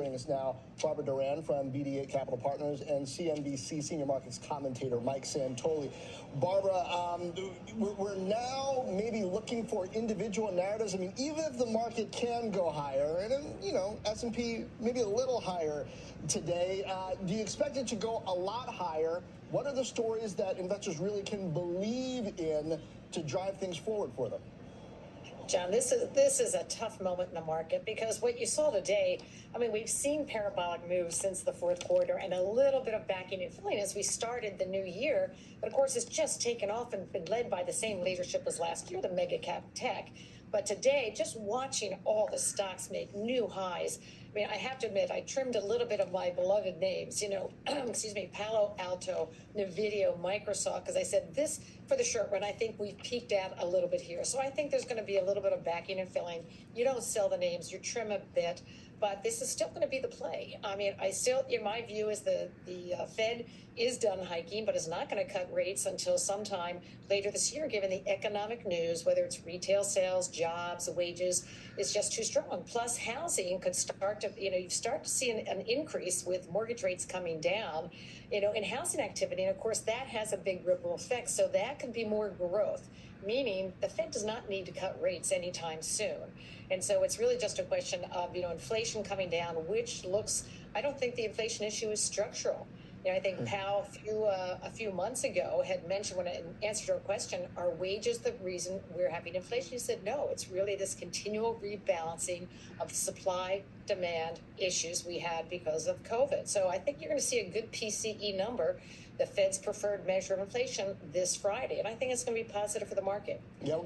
Joining us now, Barbara Doran from BD8 Capital Partners and CNBC Senior Markets Commentator Mike Santoli. Barbara, we're now maybe looking for individual narratives. I mean, even if the market can go higher, and S&P maybe a little higher today, do you expect it to go a lot higher? What are the stories that investors really can believe in to drive things forward for them? John, this is a tough moment in the market because what you saw today, I mean, we've seen parabolic moves since the fourth quarter and a little bit of backing and filling as we started the new year. But of course, it's just taken off and been led by the same leadership as last year, the mega cap tech. But today, just watching all the stocks make new highs, I mean, I have to admit, I trimmed a little bit of my beloved names, excuse me, Palo Alto, NVIDIA, Microsoft, because I said this for the short run, I think we've peaked out a little bit here. So I think there's going to be a little bit of backing and filling. You don't sell the names, you trim a bit, but this is still going to be the play. I mean, in my view, is the Fed is done hiking, but is not going to cut rates until sometime later this year, given the economic news, whether it's retail sales, jobs, wages, is just too strong. Plus, housing could start to, you start to see an increase with mortgage rates coming down, in housing activity. And of course, that has a big ripple effect. So that could be more growth, meaning the Fed does not need to cut rates anytime soon. And so it's really just a question of, inflation coming down, which looks, I don't think the inflation issue is structural. I think Powell a few months ago had mentioned, when in answer to a question, are wages the reason we're having inflation? He said, no, it's really this continual rebalancing of supply-demand issues we had because of COVID. So I think you're going to see a good PCE number, the Fed's preferred measure of inflation, this Friday. And I think it's going to be positive for the market. Yeah.